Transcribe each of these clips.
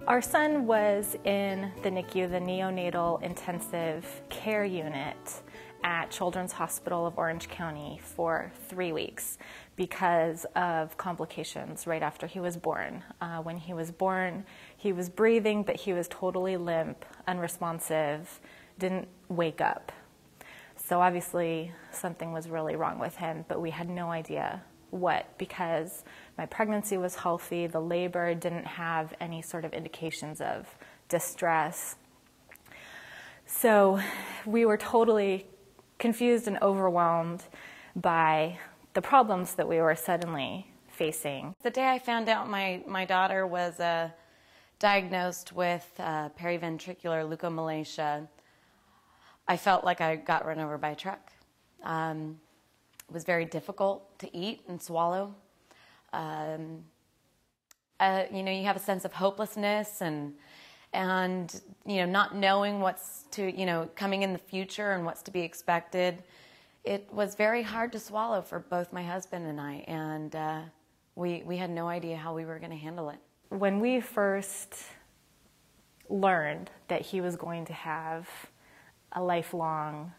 Our son was in the NICU, the Neonatal Intensive Care Unit at Children's Hospital of Orange County for 3 weeks because of complications right after he was born. When he was born, he was breathing, but he was totally limp, unresponsive, didn't wake up. So obviously something was really wrong with him, but we had no idea what, because my pregnancy was healthy, the labor didn't have any sort of indications of distress. So we were totally confused and overwhelmed by the problems that we were suddenly facing. The day I found out my daughter was diagnosed with periventricular leukomalacia, I felt like I got run over by a truck. It was very difficult to eat and swallow. You know, you have a sense of hopelessness and not knowing what's coming in the future and what's to be expected. It was very hard to swallow for both my husband and I, and we had no idea how we were going to handle it. When we first learned that he was going to have a lifelong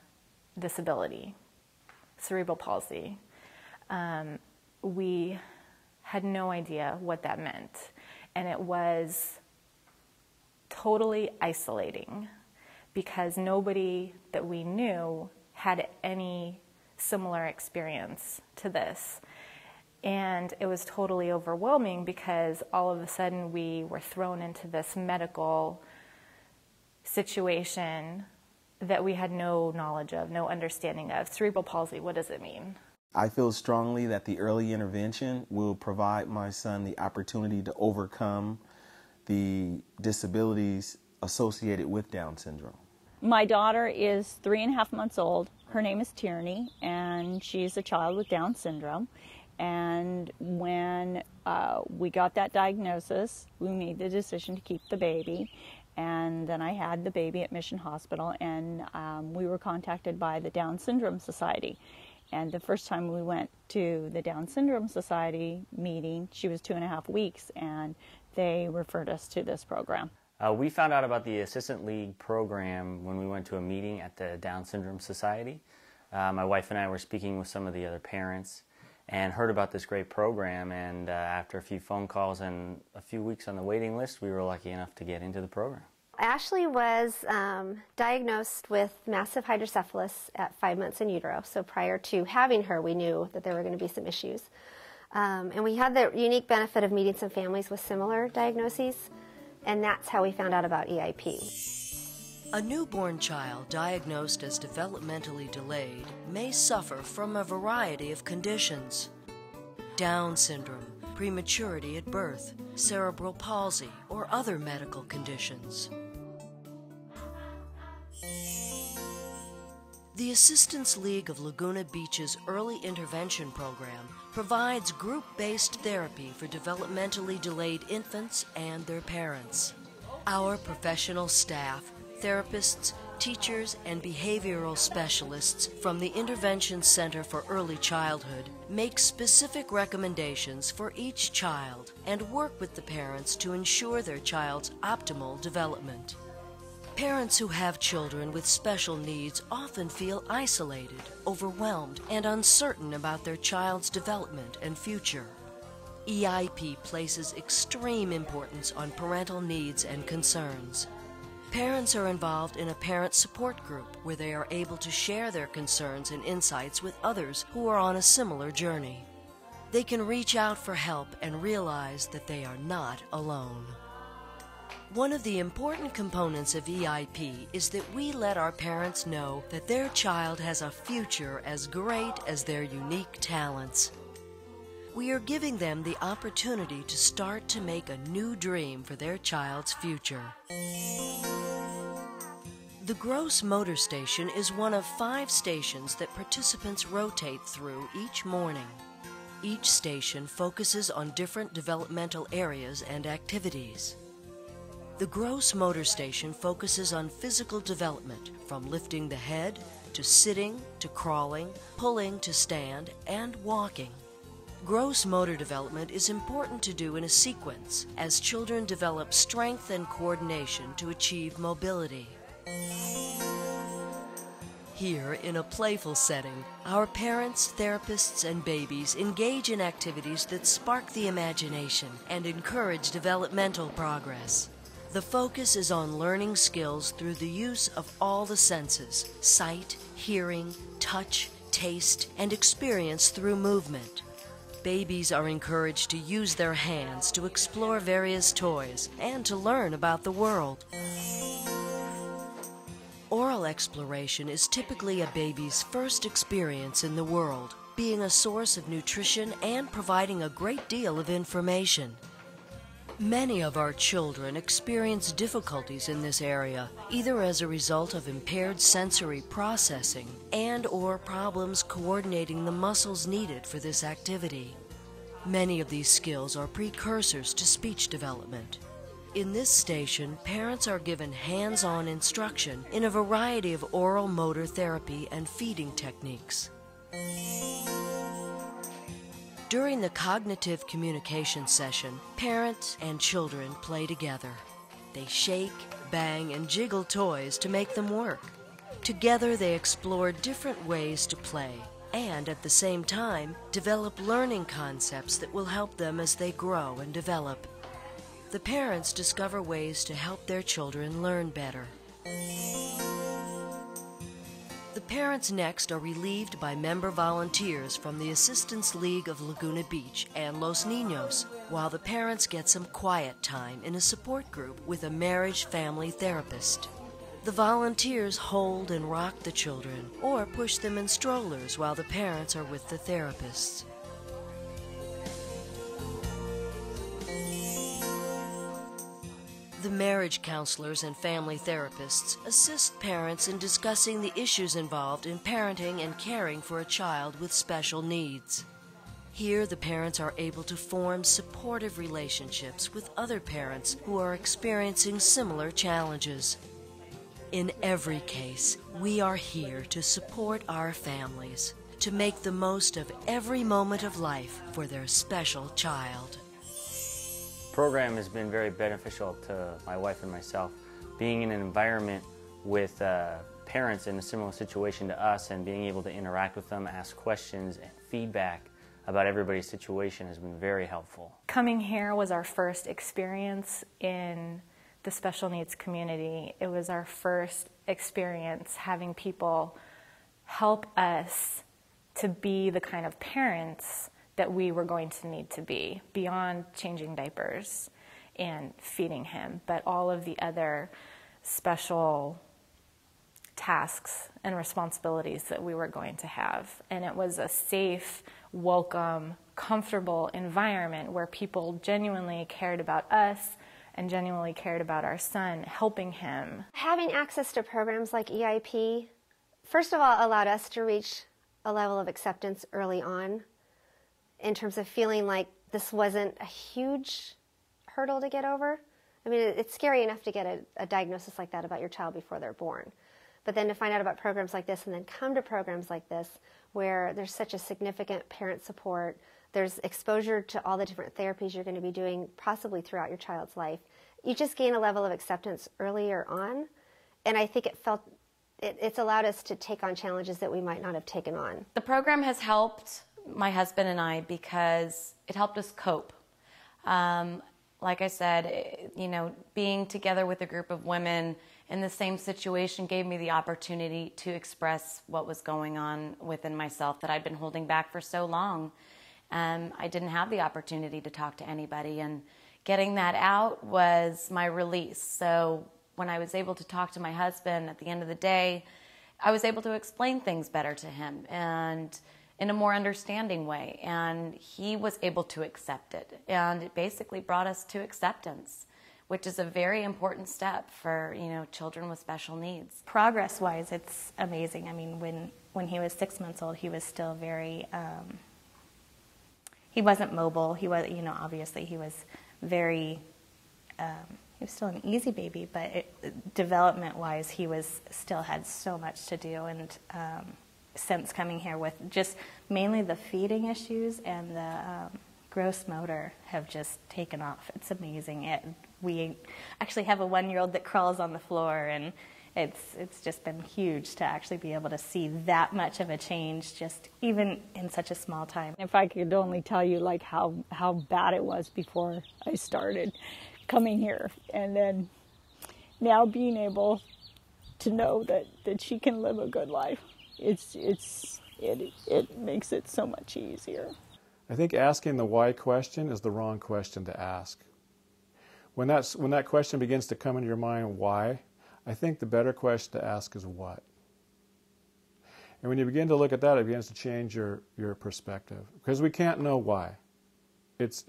disability, cerebral palsy, we had no idea what that meant. And it was totally isolating because nobody that we knew had any similar experience to this. And it was totally overwhelming because all of a sudden we were thrown into this medical situation that we had no knowledge of, no understanding of. Cerebral palsy, what does it mean? I feel strongly that the early intervention will provide my son the opportunity to overcome the disabilities associated with Down syndrome. My daughter is 3.5 months old. Her name is Tierney, and she's a child with Down syndrome. And when we got that diagnosis, we made the decision to keep the baby. And then I had the baby at Mission Hospital, and we were contacted by the Down Syndrome Society. And the first time we went to the Down Syndrome Society meeting, she was 2.5 weeks, and they referred us to this program. We found out about the Assistant League program when we went to a meeting at the Down Syndrome Society. My wife and I were speaking with some of the other parents and heard about this great program, and after a few phone calls and a few weeks on the waiting list, we were lucky enough to get into the program. Ashley was diagnosed with massive hydrocephalus at 5 months in utero, so prior to having her we knew that there were going to be some issues. And we had the unique benefit of meeting some families with similar diagnoses, and that's how we found out about EIP. A newborn child diagnosed as developmentally delayed may suffer from a variety of conditions: Down syndrome, prematurity at birth, cerebral palsy, or other medical conditions. The Assistance League of Laguna Beach's Early Intervention Program provides group-based therapy for developmentally delayed infants and their parents. Our professional staff, therapists, teachers, and behavioral specialists from the Intervention Center for Early Childhood make specific recommendations for each child and work with the parents to ensure their child's optimal development. Parents who have children with special needs often feel isolated, overwhelmed, and uncertain about their child's development and future. EIP places extreme importance on parental needs and concerns. Parents are involved in a parent support group where they are able to share their concerns and insights with others who are on a similar journey. They can reach out for help and realize that they are not alone. One of the important components of EIP is that we let our parents know that their child has a future as great as their unique talents. We are giving them the opportunity to start to make a new dream for their child's future. The Gross Motor Station is one of 5 stations that participants rotate through each morning. Each station focuses on different developmental areas and activities. The Gross Motor Station focuses on physical development, from lifting the head, to sitting, to crawling, pulling to stand, and walking. Gross motor development is important to do in a sequence as children develop strength and coordination to achieve mobility. Here, in a playful setting, our parents, therapists, and babies engage in activities that spark the imagination and encourage developmental progress. The focus is on learning skills through the use of all the senses: sight, hearing, touch, taste, and experience through movement. Babies are encouraged to use their hands to explore various toys and to learn about the world. Oral exploration is typically a baby's first experience in the world, being a source of nutrition and providing a great deal of information. Many of our children experience difficulties in this area, either as a result of impaired sensory processing and/or problems coordinating the muscles needed for this activity. Many of these skills are precursors to speech development. In this station, parents are given hands-on instruction in a variety of oral motor therapy and feeding techniques. During the cognitive communication session, parents and children play together. They shake, bang, and jiggle toys to make them work. Together, they explore different ways to play and, at the same time, develop learning concepts that will help them as they grow and develop. The parents discover ways to help their children learn better. The parents next are relieved by member volunteers from the Assistance League of Laguna Beach and Los Niños, while the parents get some quiet time in a support group with a marriage family therapist. The volunteers hold and rock the children or push them in strollers while the parents are with the therapists. The marriage counselors and family therapists assist parents in discussing the issues involved in parenting and caring for a child with special needs. Here, the parents are able to form supportive relationships with other parents who are experiencing similar challenges. In every case, we are here to support our families, to make the most of every moment of life for their special child. The program has been very beneficial to my wife and myself. Being in an environment with parents in a similar situation to us and being able to interact with them, ask questions, and feedback about everybody's situation has been very helpful. Coming here was our first experience in the special needs community. It was our first experience having people help us to be the kind of parents that we were going to need to be, beyond changing diapers and feeding him, but all of the other special tasks and responsibilities that we were going to have. And it was a safe, welcome, comfortable environment where people genuinely cared about us and genuinely cared about our son, helping him. Having access to programs like EIP, first of all, allowed us to reach a level of acceptance early on, in terms of feeling like this wasn't a huge hurdle to get over. I mean, it's scary enough to get a diagnosis like that about your child before they're born. But then to find out about programs like this and then come to programs like this where there's such a significant parent support, there's exposure to all the different therapies you're going to be doing possibly throughout your child's life, you just gain a level of acceptance earlier on. And I think it's allowed us to take on challenges that we might not have taken on. The program has helped my husband and I because it helped us cope. Like I said, being together with a group of women in the same situation gave me the opportunity to express what was going on within myself that I'd been holding back for so long. I didn't have the opportunity to talk to anybody, and getting that out was my release. So when I was able to talk to my husband at the end of the day, I was able to explain things better to him and in a more understanding way, and he was able to accept it, and it basically brought us to acceptance, which is a very important step for children with special needs. Progress-wise, it's amazing. I mean, when he was 6 months old, he was still very he wasn't mobile. He was, obviously he was very he was still an easy baby, but development-wise, he still had so much to do, and since coming here with just mainly the feeding issues and the gross motor have just taken off. It's amazing. We actually have a 1-year-old that crawls on the floor, and it's just been huge to actually be able to see that much of a change just even in such a small time. If I could only tell you like how bad it was before I started coming here, and then now being able to know that she can live a good life, it makes it so much easier. I think asking the why question is the wrong question to ask. When that question begins to come into your mind, why, I think the better question to ask is what. And when you begin to look at that, it begins to change your perspective, because we can't know why. It's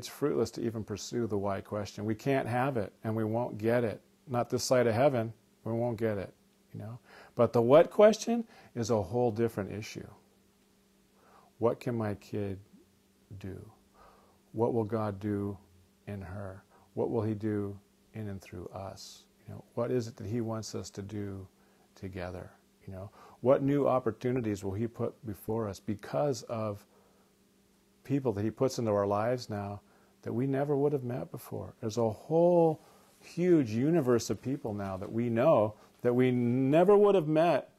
fruitless to even pursue the why question. We can't have it, and we won't get it. Not this side of heaven, we won't get it, you know. But the what question is a whole different issue. What can my kid do? What will God do in her? What will He do in and through us? You know, what is it that He wants us to do together? You know, what new opportunities will He put before us because of people that He puts into our lives now that we never would have met before? There's a whole huge universe of people now that we know that we never would have met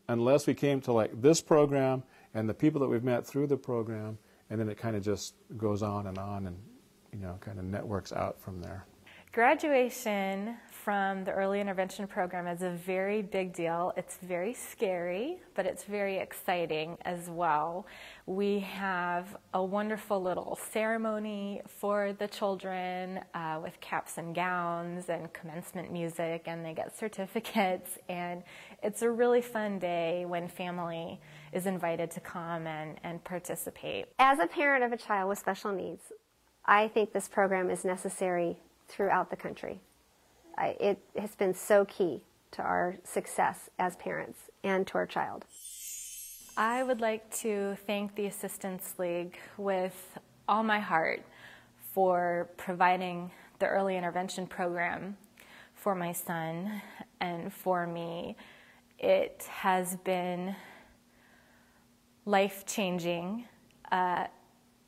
unless we came to like this program and the people that we've met through the program, and then it kind of just goes on and you know, kind of networks out from there. Graduation from the early intervention program is a very big deal. It's very scary, but it's very exciting as well. We have a wonderful little ceremony for the children with caps and gowns and commencement music, and they get certificates, and it's a really fun day when family is invited to come and participate. As a parent of a child with special needs, I think this program is necessary throughout the country. It has been so key to our success as parents and to our child. I would like to thank the Assistance League with all my heart for providing the early intervention program for my son and for me. It has been life-changing.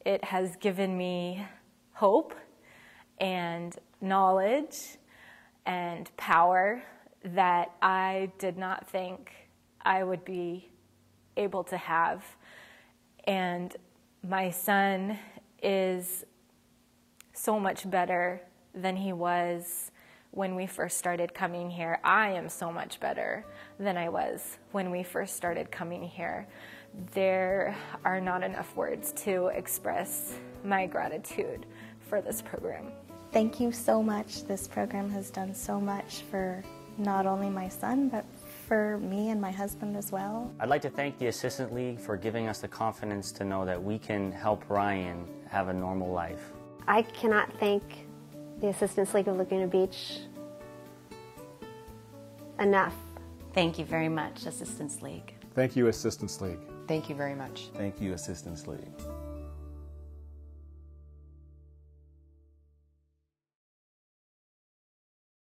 It has given me hope and knowledge and power that I did not think I would be able to have. And my son is so much better than he was when we first started coming here. I am so much better than I was when we first started coming here. There are not enough words to express my gratitude for this program. Thank you so much. This program has done so much for not only my son, but for me and my husband as well. I'd like to thank the Assistance League for giving us the confidence to know that we can help Ryan have a normal life. I cannot thank the Assistance League of Laguna Beach enough. Thank you very much, Assistance League. Thank you, Assistance League. Thank you very much. Thank you, Assistance League.